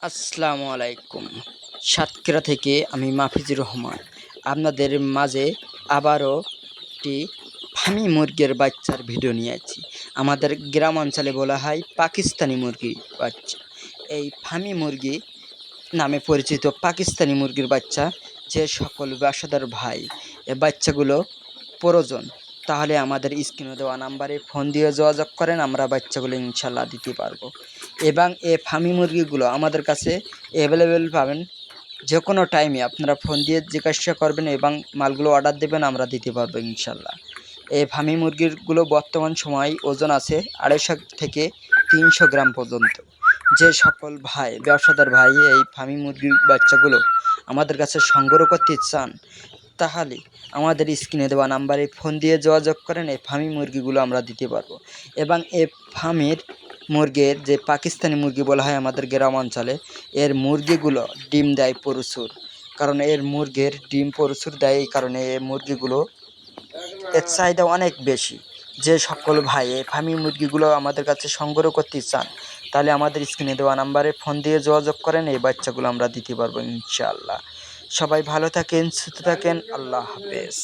আসসালামু আলাইকুম। সাতক্ষীরা থেকে আমি মাফিজুর রহমান আপনাদের মাঝে আবারও একটি ফার্মি মুরগির বাচ্চার ভিডিও নিয়ে আছি। আমাদের গ্রাম অঞ্চলে বলা হয় পাকিস্তানি মুরগির বাচ্চা। এই ফার্মি মুরগি নামে পরিচিত পাকিস্তানি মুরগির বাচ্চা যে সকল বাসাদার ভাই এ বাচ্চাগুলো প্রয়োজন, তাহলে আমাদের স্ক্রিনে দেওয়া নাম্বারে ফোন দিয়ে যোগাযোগ করেন, আমরা বাচ্চাগুলো ইনশাল্লাহ দিতে পারবো। এবং এ ফার্মি মুরগিগুলো আমাদের কাছে অ্যাভেলেবেল পাবেন। যে কোনো টাইমে আপনারা ফোন দিয়ে জিজ্ঞাসা করবেন এবং মালগুলো অর্ডার দেবেন, আমরা দিতে পারবো ইনশাল্লাহ। এই ফার্মি মুরগিরগুলো বর্তমান সময় ওজন আছে 250 থেকে 300 গ্রাম পর্যন্ত। যে সকল ভাই ব্যবসাদার ভাই এই ফার্মি মুরগির বাচ্চাগুলো আমাদের কাছে সংগ্রহ করতে চান, তাহলে আমাদের স্ক্রিনে দেওয়া নাম্বারে ফোন দিয়ে যোগাযোগ করেন, এই ফার্মি মুরগিগুলো আমরা দিতে পারবো। এবং এই ফার্মের মুরগির যে পাকিস্তানি মুরগি বলা হয় আমাদের গ্রাম অঞ্চলে, এর মুরগিগুলো ডিম দেয় প্রচুর। কারণ এর মুরগির ডিম প্রচুর দেয়, এই কারণে এই মুরগিগুলো এর চাহিদা অনেক বেশি। যে সকল ভাই এই ফার্মি মুরগিগুলো আমাদের কাছে সংগ্রহ করতে চান, তাহলে আমাদের স্ক্রিনে দেওয়া নাম্বারে ফোন দিয়ে যোগাযোগ করেন, এই বাচ্চাগুলো আমরা দিতে পারবো ইনশাআল্লাহ। সবাই ভালো থাকেন, সুস্থ থাকেন, আল্লাহ হাফেজ।